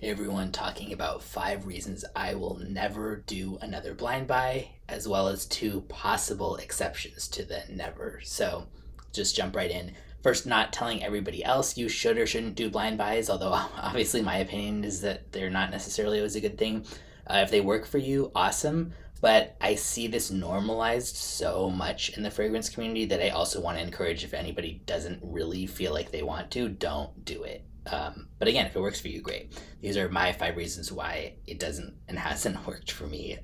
Hey everyone, talking about 5 reasons I will never do another blind buy, as well as 2 possible exceptions to the never. So just jump right in. First, not telling everybody else you should or shouldn't do blind buys, although obviously my opinion is that they're not necessarily always a good thing. If they work for you, awesome. But I see this normalized so much in the fragrance community that I also want to encourage if anybody doesn't really feel like they want to, don't do it. But again, if it works for you, great. These are my 5 reasons why it doesn't and hasn't worked for me.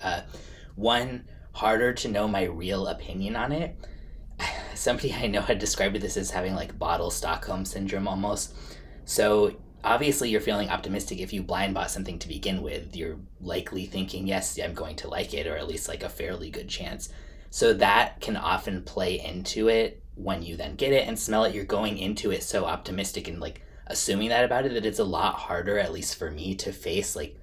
One, harder to know my real opinion on it. Somebody I know had described this as having like bottle Stockholm syndrome almost. So obviously, you're feeling optimistic if you blind bought something to begin with. You're likely thinking, yes, I'm going to like it, or at least like a fairly good chance. So that can often play into it when you then get it and smell it. You're going into it so optimistic and like assuming that about it that it's a lot harder, at least for me, to face like,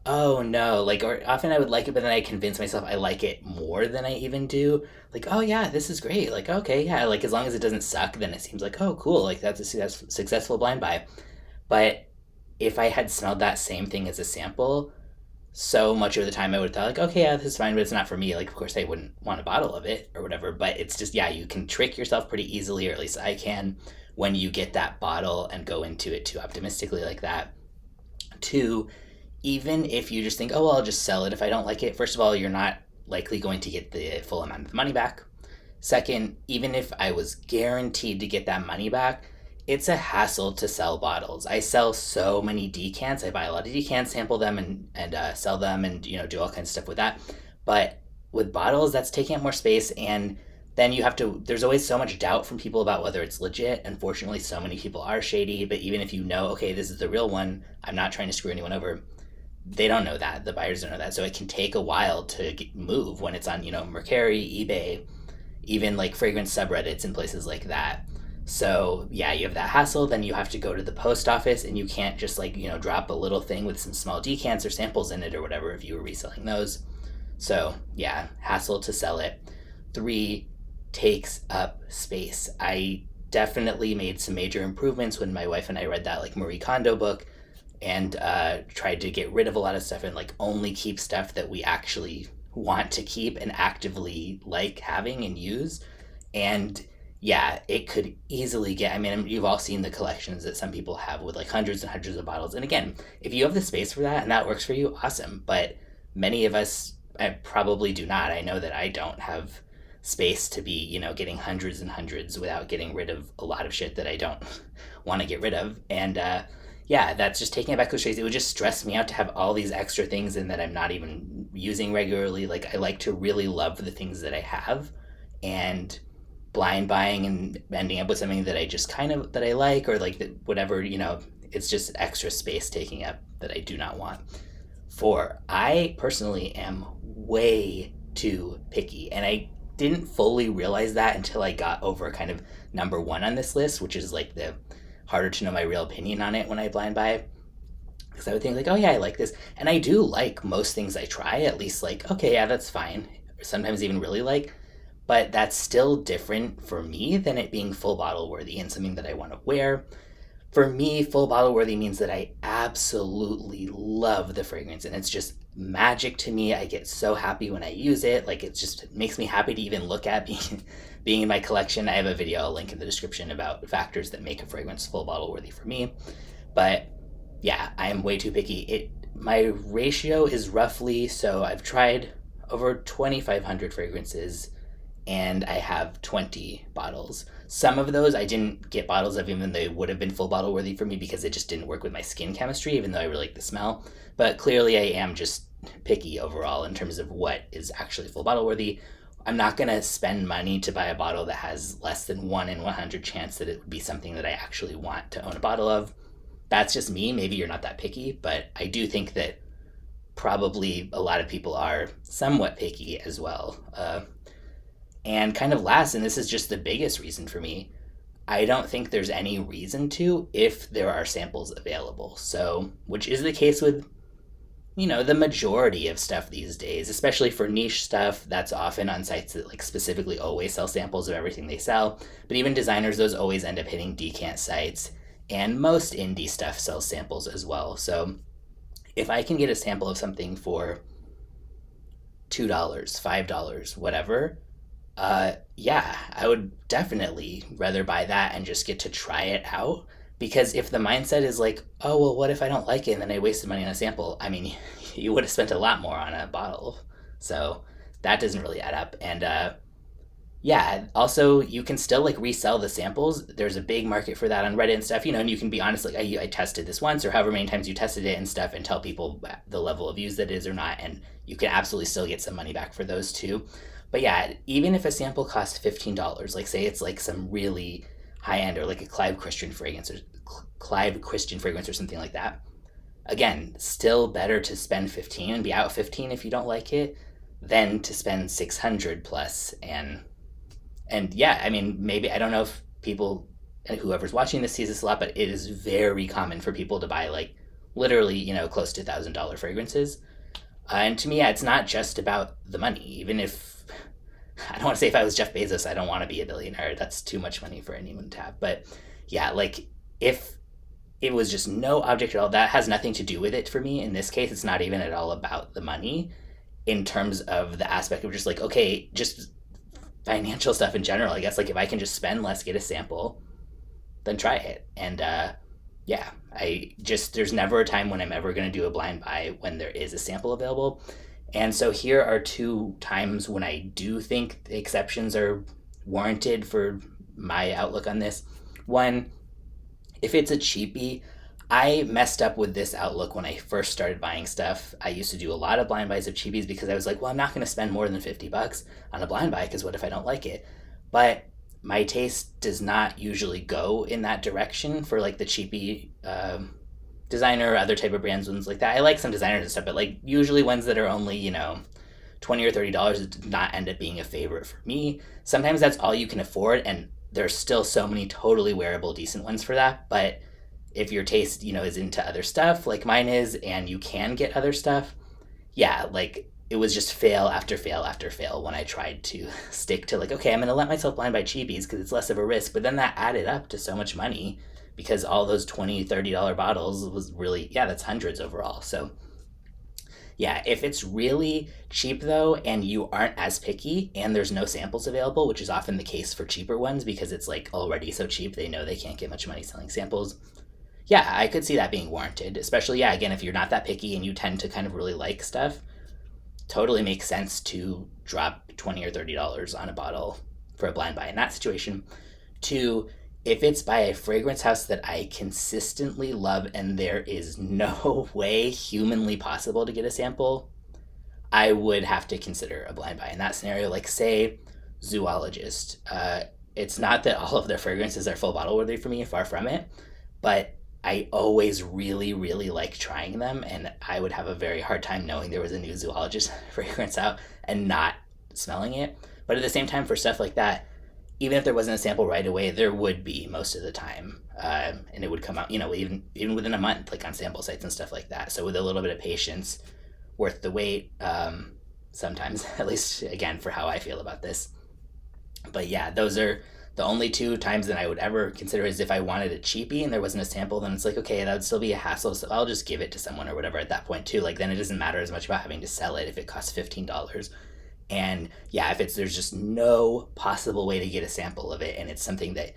oh no, like, or often I would like it, but then I convince myself I like it more than I even do. Like, oh yeah, this is great. Like, okay, yeah, like as long as it doesn't suck, then it seems like, oh cool, like that's a successful blind buy. But if I had smelled that same thing as a sample, so much of the time I would have thought like, okay, yeah, this is fine, but it's not for me. Like, of course, I wouldn't want a bottle of it or whatever. But it's just, yeah, you can trick yourself pretty easily, or at least I can, when you get that bottle and go into it too optimistically like that. Two, even if you just think, oh, well, I'll just sell it if I don't like it. First of all, you're not likely going to get the full amount of the money back. Second, even if I was guaranteed to get that money back, it's a hassle to sell bottles. I sell so many decants. I buy a lot of decants, sample them, and sell them, and do all kinds of stuff with that. But with bottles, that's taking up more space, and then you have to. There's always so much doubt from people about whether it's legit. Unfortunately, so many people are shady. But even if you know, okay, this is the real one, I'm not trying to screw anyone over. They don't know that. The buyers don't know that, so it can take a while to move when it's on, Mercari, eBay, even like fragrance subreddits and places like that. So yeah, you have that hassle. Then you have to go to the post office, and you can't just like drop a little thing with some small decants or samples in it or whatever if you were reselling those. So yeah, hassle to sell it. Three, takes up space. I definitely made some major improvements when my wife and I read that like Marie Kondo book, and tried to get rid of a lot of stuff and like only keep stuff that we actually want to keep and actively like having and use. And yeah, it could easily get, I mean, you've all seen the collections that some people have with like hundreds and hundreds of bottles. And again, if you have the space for that and that works for you, awesome. But many of us, I probably do not. I know that I don't have space to be, getting hundreds and hundreds without getting rid of a lot of shit that I don't want to get rid of. And yeah, that's just taking it back to the streets. It would just stress me out to have all these extra things in that I'm not even using regularly. Like, I like to really love the things that I have, and blind buying and ending up with something that I just kind of that I like, or like that whatever, it's just extra space taking up that I do not want. Four, I personally am way too picky, and I didn't fully realize that until I got over kind of number one on this list, which is like the harder to know my real opinion on it when I blind buy. Because I would think like, oh yeah, I like this, and I do like most things I try. At least like, okay, yeah, that's fine. Sometimes even really like, but that's still different for me than it being full bottle worthy and something that I want to wear. For me, full bottle worthy means that I absolutely love the fragrance, and it's just magic to me. I get so happy when I use it. Like, it just makes me happy to even look at being in my collection. I have a video I'll link in the description about factors that make a fragrance full bottle worthy for me. But yeah, I am way too picky. My ratio is roughly, so I've tried over 2,500 fragrances, and I have 20 bottles. Some of those I didn't get bottles of, even though they would have been full bottle worthy for me, because it just didn't work with my skin chemistry, even though I really like the smell. But clearly I am just picky overall in terms of what is actually full bottle worthy. I'm not going to spend money to buy a bottle that has less than 1 in 100 chance that it would be something that I actually want to own a bottle of. That's just me. Maybe you're not that picky, but I do think that probably a lot of people are somewhat picky as well. And kind of last, and this is just the biggest reason for me, I don't think there's any reason to if there are samples available. So, which is the case with, the majority of stuff these days, especially for niche stuff. That's often on sites that like specifically always sell samples of everything they sell. But even designers, those always end up hitting decant sites. And most indie stuff sells samples as well. So If I can get a sample of something for $2, $5, whatever, yeah, I would definitely rather buy that and just get to try it out. Because if the mindset is like, oh, well, what if I don't like it and then I wasted money on a sample? I mean, you would have spent a lot more on a bottle. So that doesn't really add up. And yeah, also, you can still like resell the samples. There's a big market for that on Reddit and stuff, and you can be honest, like, I tested this once or however many times you tested it and stuff, and tell people the level of use that is or not. And you can absolutely still get some money back for those too. But yeah, even if a sample costs $15, like say it's like some really high end or like a Clive Christian fragrance or something like that. Again, still better to spend 15 and be out 15 if you don't like it than to spend 600 plus. And yeah, I mean, maybe I don't know if people, whoever's watching this sees this a lot, but it is very common for people to buy like literally, close to $1,000 fragrances. And to me, yeah, it's not just about the money. Even if I don't want to say if I was Jeff Bezos, I don't want to be a billionaire. That's too much money for anyone to have. But yeah, like if it was just no object at all, that has nothing to do with it for me. In this case, it's not even at all about the money in terms of the aspect of just like, okay, just financial stuff in general. I guess like if I can just spend less, get a sample, then try it. And yeah, there's never a time when I'm ever going to do a blind buy when there is a sample available. And so here are two times when I do think the exceptions are warranted for my outlook on this. One, if it's a cheapie, I messed up with this outlook when I first started buying stuff. I used to do a lot of blind buys of cheapies because I was like, well, I'm not going to spend more than $50 on a blind buy because what if I don't like it? But my taste does not usually go in that direction for like the cheapie designer or other type of brands, ones like that. I like some designers and stuff, but like usually ones that are only, $20 or $30 did not end up being a favorite for me. Sometimes that's all you can afford, and there's still so many totally wearable, decent ones for that. But if your taste, is into other stuff like mine is, and you can get other stuff, yeah, like it was just fail after fail after fail when I tried to stick to like, okay, I'm going to let myself blind buy cheapies because it's less of a risk. But then that added up to so much money because all those $20, $30 bottles was really, yeah, that's hundreds overall. So yeah, if it's really cheap though, and you aren't as picky and there's no samples available, which is often the case for cheaper ones because it's like already so cheap, they know they can't get much money selling samples. Yeah, I could see that being warranted, especially, yeah, again, if you're not that picky and you tend to kind of really like stuff, totally makes sense to drop $20 or $30 on a bottle for a blind buy in that situation. Two, if it's by a fragrance house that I consistently love and there is no way humanly possible to get a sample, I would have to consider a blind buy in that scenario. Like, say, Zoologist. It's not that all of their fragrances are full bottle worthy for me, far from it, but I always really, really like trying them, and I would have a very hard time knowing there was a new Zoologist fragrance out and not smelling it. But at the same time, for stuff like that, even if there wasn't a sample right away, there would be most of the time, and it would come out, even within a month, like on sample sites and stuff like that. So with a little bit of patience, worth the wait. Sometimes, at least again for how I feel about this. But yeah, those are the only two times that I would ever consider is if I wanted a cheapie and there wasn't a sample, then it's like, okay, that would still be a hassle, so I'll just give it to someone or whatever at that point too. Like then it doesn't matter as much about having to sell it if it costs $15. And yeah, if there's just no possible way to get a sample of it, and it's something that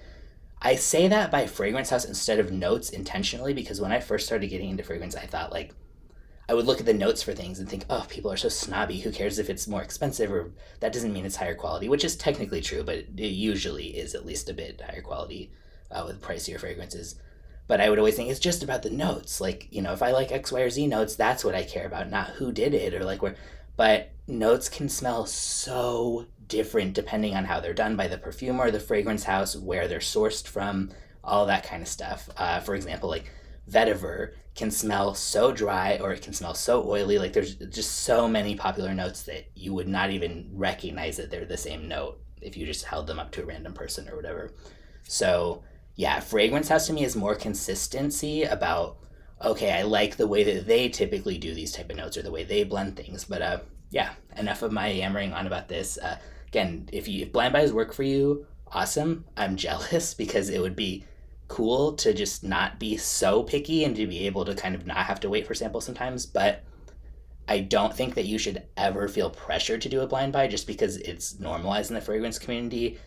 I say that by fragrance house instead of notes intentionally, because when I first started getting into fragrance, I thought like I would look at the notes for things and think, oh, people are so snobby. Who cares if it's more expensive, or that doesn't mean it's higher quality, which is technically true, but it usually is at least a bit higher quality with pricier fragrances. But I would always think it's just about the notes. Like, if I like X, Y, or Z notes, that's what I care about, not who did it or like where. But notes can smell so different depending on how they're done by the perfumer or the fragrance house, where they're sourced from, all that kind of stuff. For example, like vetiver can smell so dry or it can smell so oily. Like there's just so many popular notes that you would not even recognize that they're the same note if you just held them up to a random person or whatever. So yeah, fragrance house to me is more consistency about, okay, I like the way that they typically do these type of notes or the way they blend things. But yeah, enough of my yammering on about this. Again, if blind buys work for you, awesome. I'm jealous because it would be cool to just not be so picky and to be able to kind of not have to wait for samples sometimes. But I don't think that you should ever feel pressured to do a blind buy just because it's normalized in the fragrance community.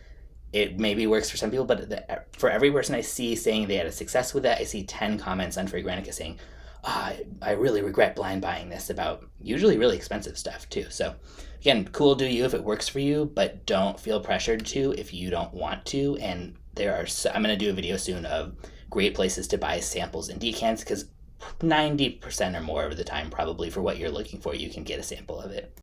It maybe works for some people, but for every person I see saying they had a success with it, I see 10 comments on Fragrantica saying, I really regret blind buying this, about usually really expensive stuff too. So again, cool, do you if it works for you, but don't feel pressured to if you don't want to. And I'm going to do a video soon of great places to buy samples in decants, because 90% or more of the time, probably for what you're looking for, you can get a sample of it.